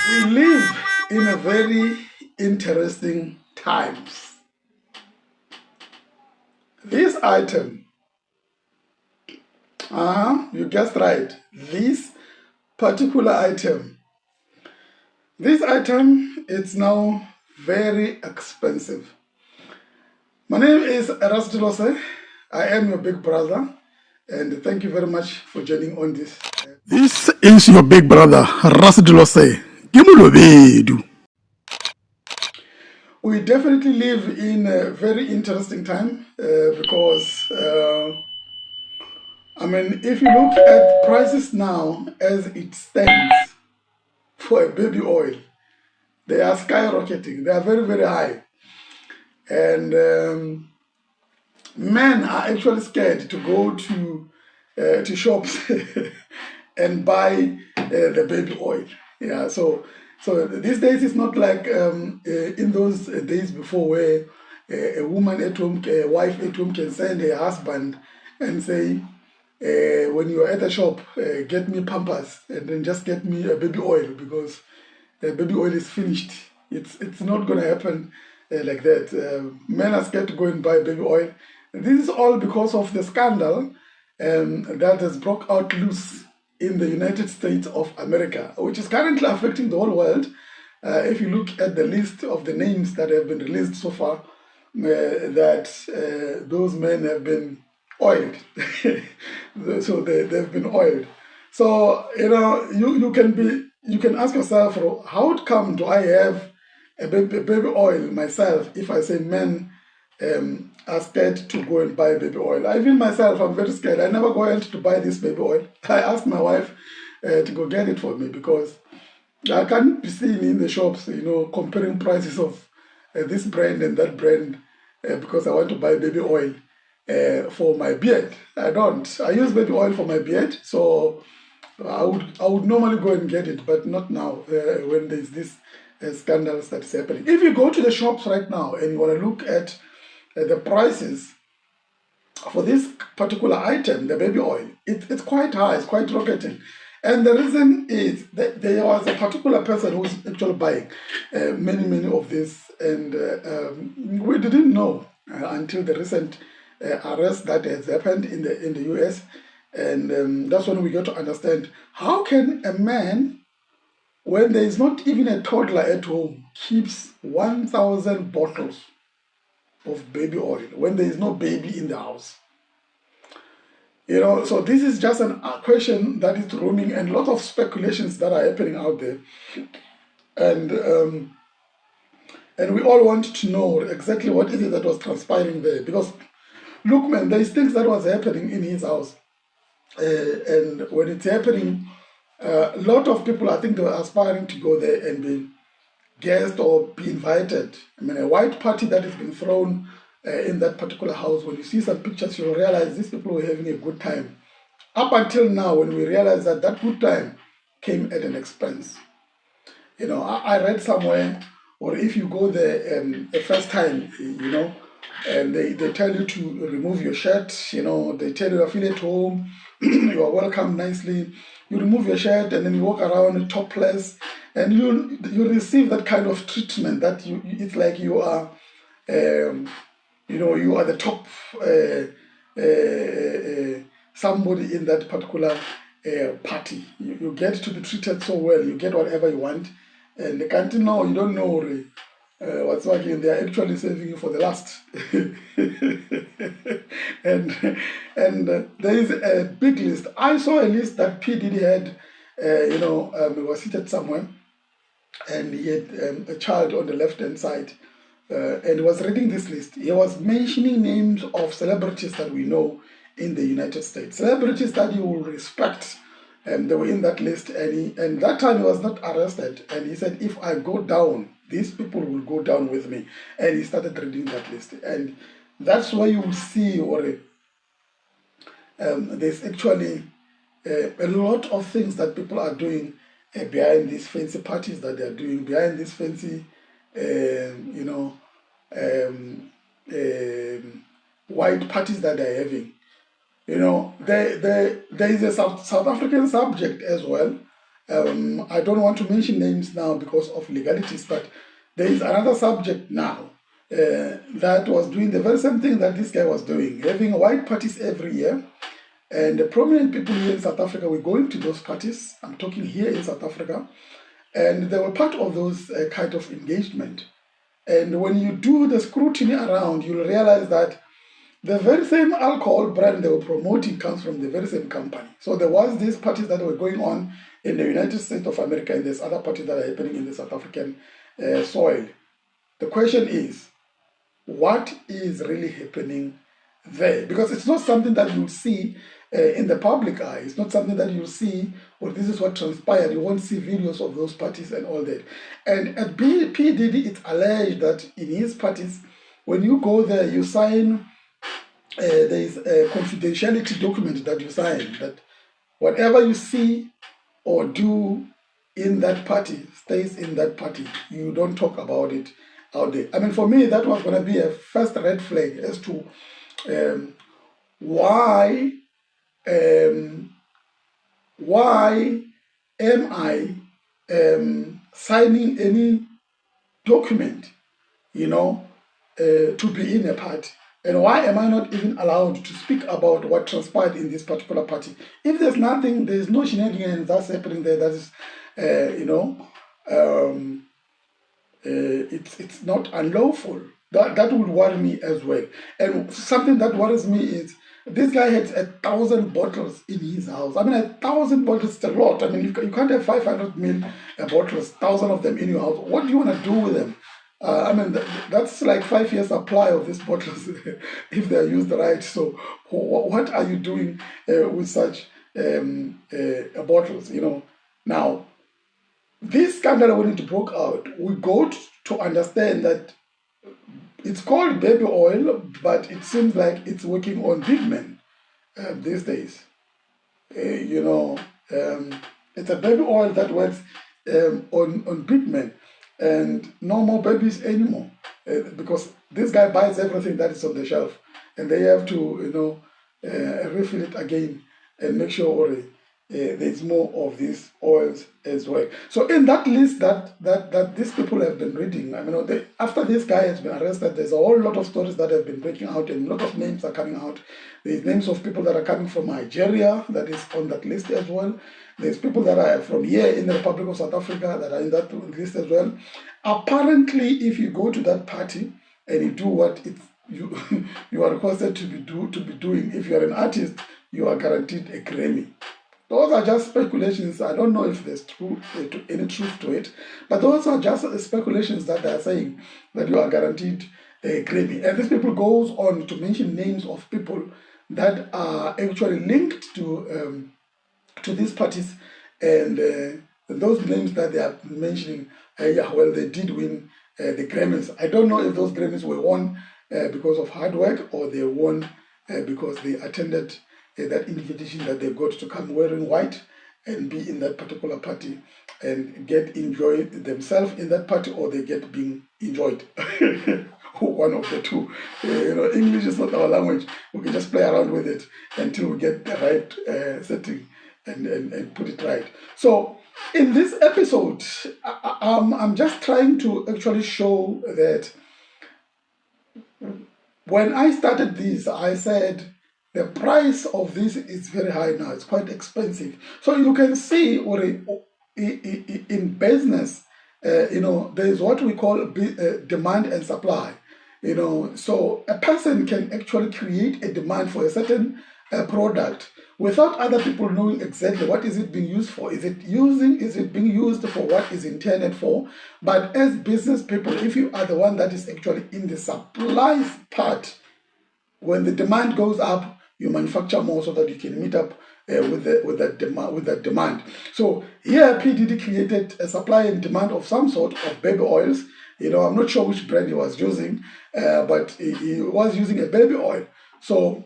We live in a very interesting times. This item, you guessed right. Particular item, this item is now very expensive. My name is RaseteloSir. I am your big brother, and thank you very much for joining on this. This is your big brother, RaseteloSir. We definitely live in a very interesting time because, if you look at prices now as it stands for a baby oil, they are skyrocketing. They are very, very high. And men are actually scared to go to shops and buy the baby oil. Yeah, so these days it's not like in those days before where a woman at home, a wife at home can send her husband and say, when you're at the shop, get me Pampers and then just get me a baby oil because the baby oil is finished. It's not going to happen like that. Men are scared to go and buy baby oil. This is all because of the scandal that has broke out loose in the United States of America, which is currently affecting the whole world. If you look at the list of the names that have been released so far, those men have been oiled. So they've been oiled. So you can ask yourself, how come do I have a baby oil myself if I say men are scared to go and buy baby oil? I feel myself, I'm very scared. I never go out to buy this baby oil. I asked my wife to go get it for me because I can't be seen in the shops, comparing prices of this brand and that brand because I want to buy baby oil for my beard. I don't. I use baby oil for my beard, so I would normally go and get it, but not now when there's this scandals that's happening. If you go to the shops right now and you want to look at the prices for this particular item, the baby oil, it's quite high, it's quite rocketing. And the reason is that there was a particular person who was actually buying many of this, and we didn't know until the recent arrest that has happened in the US, and that's when we got to understand how can a man, when there is not even a toddler at home, keeps 1,000 bottles of baby oil when there is no baby in the house. So this is just a question that is roaming and a lot of speculations that are happening out there. And we all want to know exactly what is it that was transpiring there. Because, look, man, there's things that was happening in his house. And when it's happening, a lot of people, I think they were aspiring to go there and be guests or be invited. A white party that has been thrown in that particular house, when you see some pictures, you'll realize these people were having a good time. Up until now, when we realize that that good time came at an expense. I read somewhere, or if you go there the first time, and they tell you to remove your shirt, they tell you, I feel at home, you are welcome nicely. You remove your shirt and then you walk around topless, and you receive that kind of treatment that it's like you are, you are the top somebody in that particular party. You get to be treated so well, you get whatever you want, and they can't know, you don't know what's working. They are actually saving you for the last. and there is a big list. I saw a list that P Diddy had. He was seated somewhere, and he had a child on the left-hand side, and he was reading this list. He was mentioning names of celebrities that we know in the United States, celebrities that you will respect. They were in that list, and that time he was not arrested. And he said, if I go down, these people will go down with me. And he started reading that list. And that's where you will see, there's actually a lot of things that people are doing behind these fancy parties that they are doing, behind these fancy, white parties that they're having. There is a South African subject as well, I don't want to mention names now because of legalities, but there is another subject now that was doing the very same thing that this guy was doing, having white parties every year. And the prominent people here in South Africa were going to those parties. I'm talking here in South Africa. And they were part of those kind of engagement. And when you do the scrutiny around, you'll realize that the very same alcohol brand they were promoting comes from the very same company. So there was these parties that were going on in the United States of America, and there's other parties that are happening in the South African soil. The question is, what is really happening there? Because it's not something that you'll see in the public eye. It's not something that you'll see, well, this is what transpired. You won't see videos of those parties and all that. And at P Diddy, it's alleged that in his parties, when you go there, you sign, there is a confidentiality document that you sign, that whatever you see or do in that party stays in that party. You don't talk about it out there. I mean, for me, that was going to be a first red flag as to why am I signing any document, to be in a party? And why am I not even allowed to speak about what transpired in this particular party? If there's nothing, there's no shenanigans that's happening there, that is, it's not unlawful. That would worry me as well. And something that worries me is this guy had 1,000 bottles in his house. I mean, 1,000 bottles is a lot. I mean, you can't have 500 ml bottles, 1,000 of them in your house. What do you want to do with them? I mean, that's like 5 years supply of these bottles if they're used right. So what are you doing with such bottles, Now, this scandal, when it broke out, we got to understand that it's called baby oil, but it seems like it's working on big men these days. It's a baby oil that works on big men, and no more babies anymore, because this guy buys everything that is on the shelf, and they have to, refill it again and make sure there's more of these oils as well. So in that list that these people have been reading, I mean, after this guy has been arrested, there's a whole lot of stories that have been breaking out, and a lot of names are coming out. There's names of people that are coming from Nigeria that is on that list as well. There's people that are from here in the Republic of South Africa that are in that list as well. Apparently, if you go to that party and you do what you are requested to be doing, if you are an artist, you are guaranteed a Grammy. Those are just speculations. I don't know if there's any truth to it, but those are just speculations that they are saying that you are guaranteed a Grammy. And these people goes on to mention names of people that are actually linked to these parties, and those names that they are mentioning, well, they did win the Grammys. I don't know if those Grammys were won because of hard work, or they won because they attended that invitation that they got to come wearing white and be in that particular party and enjoy themselves in that party, or they get being enjoyed. One of the two. English is not our language. We can just play around with it until we get the right setting and put it right. So in this episode, I'm just trying to actually show that when I started this, I said the price of this is very high now. It's quite expensive. So you can see in business, there is what we call demand and supply. So a person can actually create a demand for a certain product without other people knowing exactly what is it being used for. Is it being used for what is intended for? But as business people, if you are the one that is actually in the supply part, when the demand goes up, you manufacture more so that you can meet up with that demand. So here, P Diddy created a supply and demand of some sort of baby oils. I'm not sure which brand he was using, but he was using a baby oil. So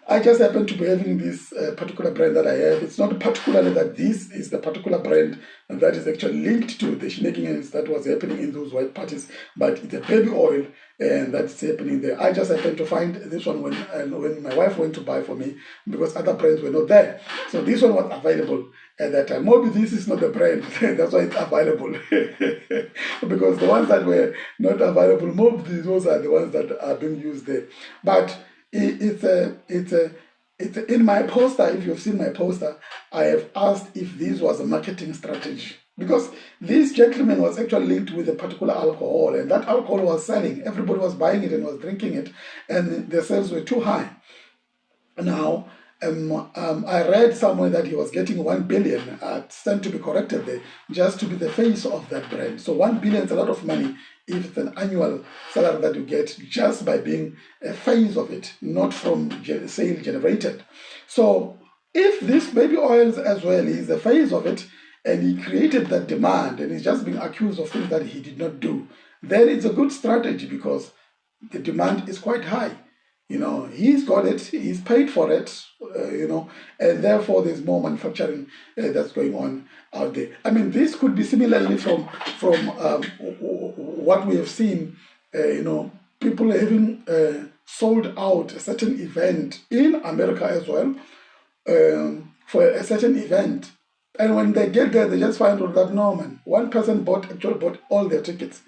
I just happen to be having this particular brand that I have. It's not particularly that this is the particular brand that is actually linked to the shenanigans that was happening in those white parties, but it's a baby oil, and that's happening there. I just happened to find this one when my wife went to buy for me, because other brands were not there. So this one was available, at that time. Maybe this is not the brand, that's why it's available. Because the ones that were not available, maybe those are the ones that are being used there. But it's in my poster. If you've seen my poster, I have asked if this was a marketing strategy. Because this gentleman was actually linked with a particular alcohol, and that alcohol was selling. Everybody was buying it and was drinking it, and the sales were too high. Now, I read somewhere that he was getting 1 billion, stand to be corrected there, just to be the face of that brand. So 1 billion is a lot of money if it's an annual salary that you get just by being a face of it, not from sale generated. So if this baby oils as well is the face of it, and he created that demand, and he's just being accused of things that he did not do, then it's a good strategy because the demand is quite high. He's got it, he's paid for it, and therefore there's more manufacturing that's going on out there. I mean, this could be similarly from what we have seen, people having sold out a certain event in America as well, for a certain event. And when they get there, they just find out that no, man, one person actually bought all their tickets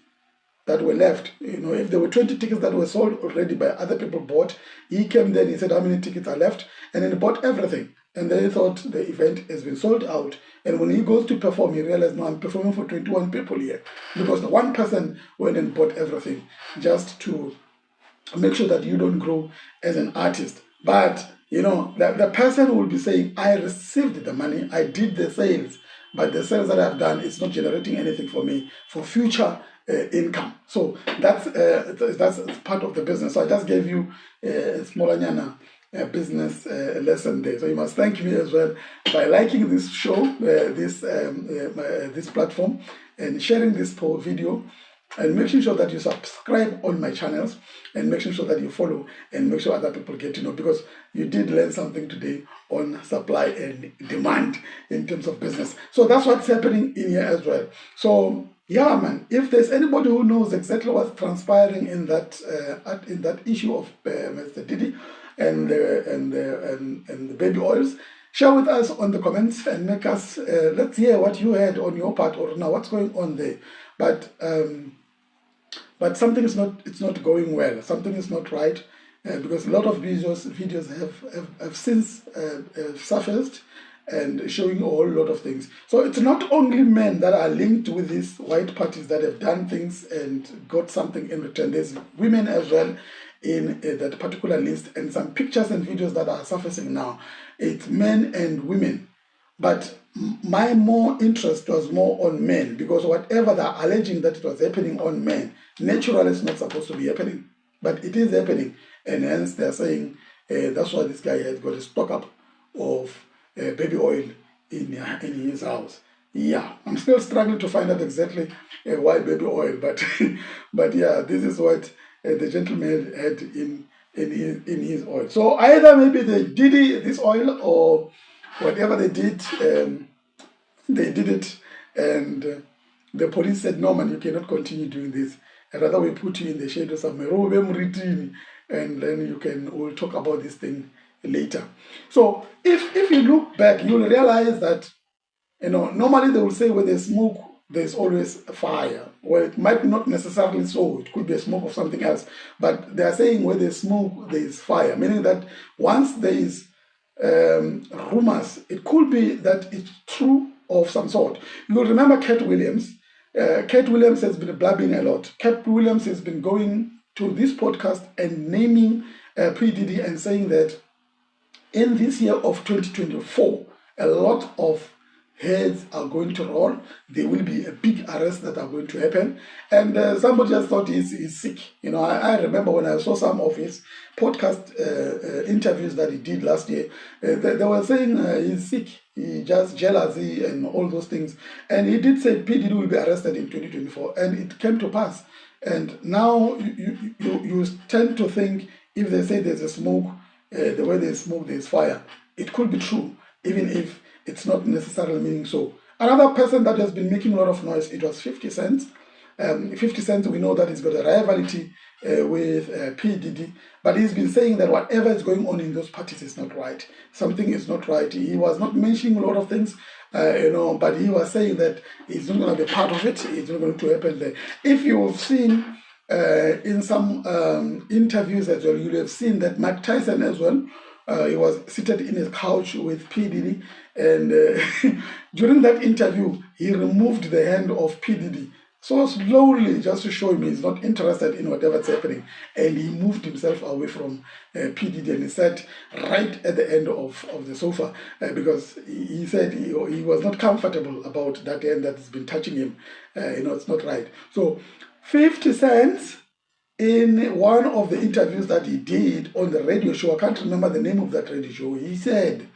that were left. If there were 20 tickets that were sold already by other people bought, he came there and he said how many tickets are left, and then he bought everything. And they thought the event has been sold out. And when he goes to perform, he realized, no, I'm performing for 21 people here. Because the one person went and bought everything just to make sure that you don't grow as an artist. But the person will be saying, I received the money, I did the sales, but the sales that I've done is not generating anything for me for future income. So that's part of the business. So I just gave you a small business lesson there. So you must thank me as well by liking this show, this platform, and sharing this video, and making sure that you subscribe on my channels, and making sure that you follow, and make sure other people get to know, because you did learn something today on supply and demand in terms of business. So that's what's happening in here as well. So yeah, man, if there's anybody who knows exactly what's transpiring in that issue of Mr. Diddy and the baby oils, share with us on the comments and make us let's hear what you had on your part, or now what's going on there. But something is not going well. Something is not right, because a lot of videos have since surfaced and showing a whole lot of things. So it's not only men that are linked with these white parties that have done things and got something in return. There's women as well in that particular list, and some pictures and videos that are surfacing now. It's men and women. But my more interest was more on men, because whatever they're alleging that it was happening on men, naturally it's not supposed to be happening, but it is happening, and hence they're saying that's why this guy has got a stock up of baby oil in his house. Yeah, I'm still struggling to find out exactly why baby oil, but but yeah, this is what the gentleman had in his oil. So either maybe they did this oil, or whatever they did it, and the police said, no, man, you cannot continue doing this. And rather we put you in the shade of somewhere, and then we'll talk about this thing later. So if you look back, you'll realize that, normally they will say where there's smoke, there's always a fire. Well, it might not necessarily so. It could be a smoke of something else. But they are saying where there's smoke, there's fire, meaning that once there is rumors, it could be that it's true of some sort. You'll remember Cat Williams. Cat Williams has been blabbing a lot. Cat Williams has been going to this podcast and naming P Diddy and saying that in this year of 2024, a lot of heads are going to roll. There will be a big arrest that are going to happen. And somebody just thought he's sick. I remember when I saw some of his podcast interviews that he did last year, they were saying he's sick, he just jealousy and all those things. And he did say P Diddy will be arrested in 2024, and it came to pass. And now you tend to think, if they say there's a smoke, the way there's smoke, there's fire, it could be true, even if it's not necessarily meaning so. Another person that has been making a lot of noise, it was 50 Cent. 50 Cent, we know that he's got a rivalry with P Diddy, but he's been saying that whatever is going on in those parties is not right. Something is not right. He was not mentioning a lot of things but he was saying that it's not going to be part of it. It's not going to happen there. If you've seen in some interviews as well, you'll have seen that Mike Tyson as well, he was seated in his couch with P Diddy, and during that interview, he removed the hand of P Diddy so slowly, just to show him he's not interested in whatever's happening, and he moved himself away from P Diddy, and he sat right at the end of the sofa because he said he was not comfortable about that hand that's been touching him. It's not right. So 50 Cent, in one of the interviews that he did on the radio show, I can't remember the name of that radio show, he said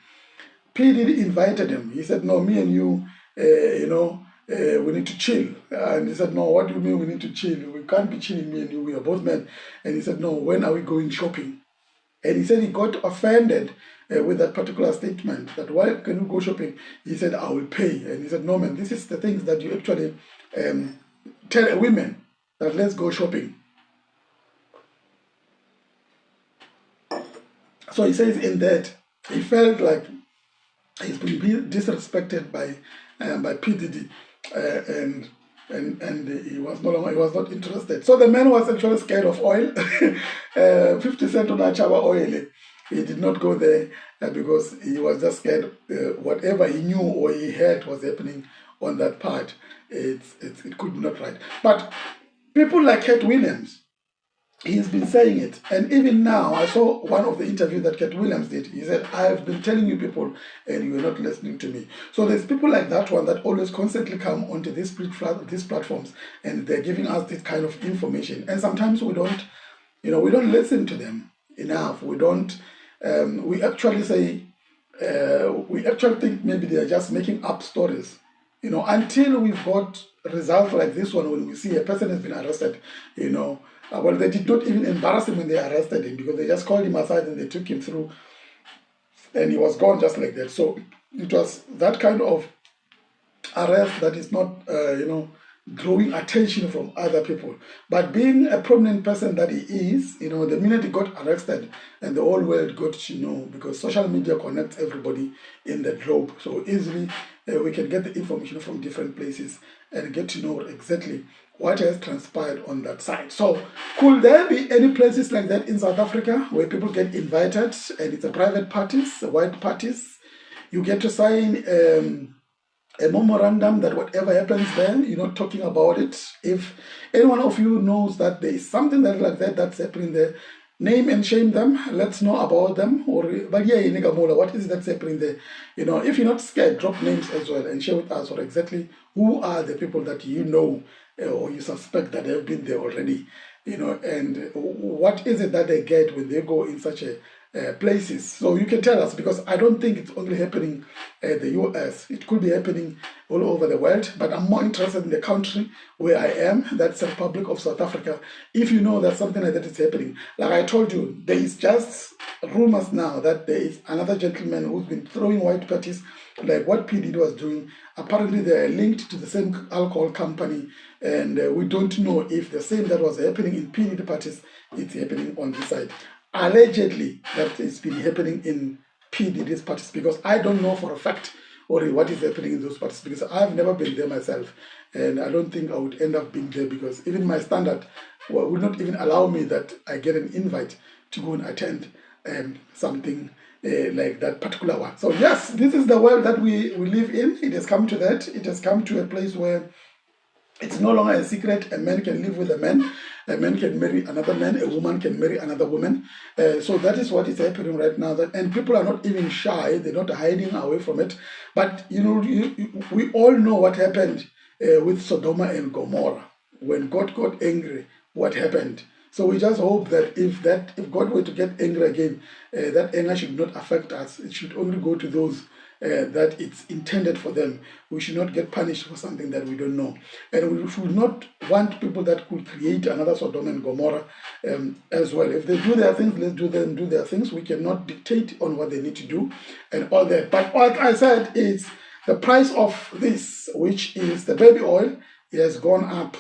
P Diddy invited him. He said, no, me and you, we need to chill. And he said, no, what do you mean we need to chill? We can't be chilling, me and you, we are both men. And he said, no, when are we going shopping? And he said he got offended with that particular statement, that why can you go shopping? He said, I will pay. And he said, no, man, this is the things that you actually tell a woman, that let's go shopping. So he says in that he felt like he's been disrespected by P Diddy, and he was not interested. So the man was actually scared of oil. 50 Cent on Achaba oil. He did not go there because he was just scared. Whatever he knew or he heard was happening on that part, it could not right. But people like Cat Williams, he's been saying it, and even now I saw one of the interviews that Cat Williams did. He said, I've been telling you people and you're not listening to me. So there's people like that one that always constantly come onto these platforms, and they're giving us this kind of information, and sometimes we don't listen to them enough. We don't we actually say we actually think maybe they're just making up stories, until we've got results like this one, when we see a person has been arrested. Well, they did not even embarrass him when they arrested him, because they just called him aside and they took him through, and he was gone just like that. So it was that kind of arrest that is not, drawing attention from other people. But being a prominent person that he is, the minute he got arrested, and the whole world got to know, because social media connects everybody in the globe so easily, we can get the information from different places and get to know exactly what has transpired on that side. So could there be any places like that in South Africa where people get invited and it's a private parties, white parties? You get to sign a memorandum that whatever happens there, you're not talking about it. If any one of you knows that there is something like that that's happening there, name and shame them. Let's know about them. But yeah, what is that happening there? If you're not scared, drop names as well and share with us, or exactly who are the people that you know or you suspect that have been there already. And what is it that they get when they go in such places. So you can tell us, because I don't think it's only happening in the US. It could be happening all over the world, but I'm more interested in the country where I am, that's the Republic of South Africa. If you know that something like that is happening, like I told you, there is just rumors now that there is another gentleman who's been throwing white parties like what P Diddy was doing. Apparently they are linked to the same alcohol company, and we don't know if the same that was happening in P Diddy parties is happening on this side. Allegedly, that it's been happening in P Diddy's parties, because I don't know for a fact or what is happening in those parties, because I've never been there myself, and I don't think I would end up being there, because even my standard would not even allow me that I get an invite to go and attend something like that particular one. So yes, this is the world that we live in. It has come to that. It has come to a place where it's no longer a secret. A man can live with a man can marry another man, a woman can marry another woman. So that is what is happening right now. And people are not even shy, they're not hiding away from it. But we all know what happened with Sodom and Gomorrah. When God got angry, what happened? So we just hope that if God were to get angry again, that anger should not affect us. It should only go to those that it's intended for them. We should not get punished for something that we don't know. And we should not want people that could create another Sodom and Gomorrah as well. If they do their things, let's do them do their things. We cannot dictate on what they need to do and all that. But what I said is the price of this, which is the baby oil, it has gone up.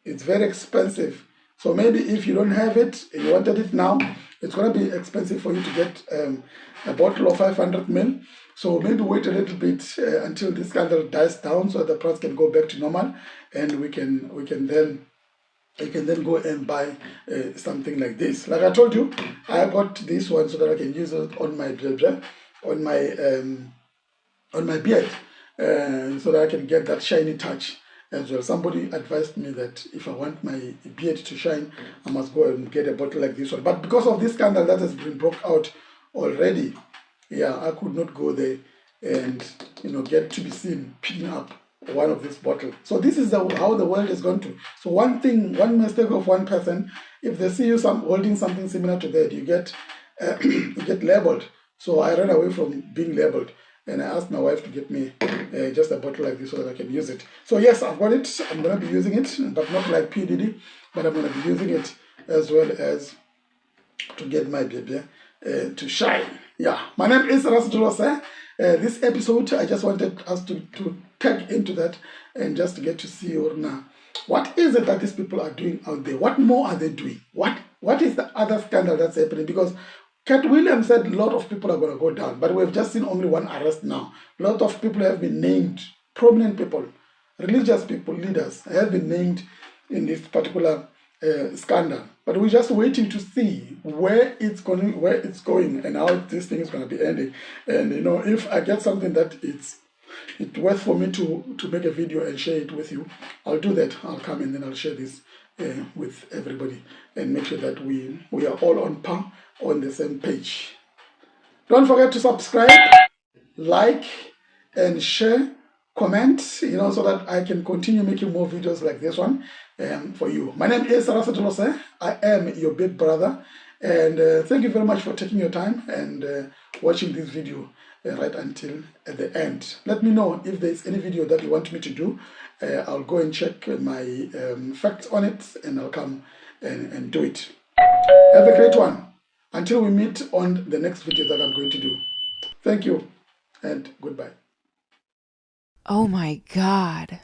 It's very expensive. So maybe if you don't have it, you wanted it now, it's going to be expensive for you to get a bottle of 500 ml. So maybe wait a little bit until this scandal dies down, so the price can go back to normal, and we can then you can then go and buy something like this. Like I told you, I bought this one so that I can use it on my on my beard, so that I can get that shiny touch as well. Somebody advised me that if I want my beard to shine, I must go and get a bottle like this one. But because of this scandal that has been broke out already, yeah, I could not go there and get to be seen picking up one of this bottle. So this is how the world has gone to. So one mistake of one person, if they see you holding something similar to that, you get you get labeled. So I ran away from being labeled, and I asked my wife to get me just a bottle like this so that I can use it. So yes, I've got it. I'm going to be using it, but not like P Diddy, but I'm going to be using it as well as to get my baby to shine. Yeah, my name is RaseteloSir. This episode, I just wanted us to tag into that and just to get to see now. What is it that these people are doing out there? What more are they doing? What is the other scandal that's happening? Because Cat Williams said a lot of people are going to go down, but we've just seen only one arrest now. A lot of people have been named, prominent people, religious people, leaders have been named in this particular scandal. But we're just waiting to see where it's going, and how this thing is going to be ending. And if I get something that it's worth for me to make a video and share it with you, I'll do that. I'll come and then I'll share this with everybody and make sure that we are all on par, on the same page. Don't forget to subscribe, like, and share, comment, so that I can continue making more videos like this one for you. My name is RaseteloSir. I am your big brother, and thank you very much for taking your time and watching this video right until at the end. Let me know if there's any video that you want me to do. I'll go and check my facts on it, and I'll come and do it. Have a great one. Until we meet on the next video that I'm going to do. Thank you and goodbye. Oh my God.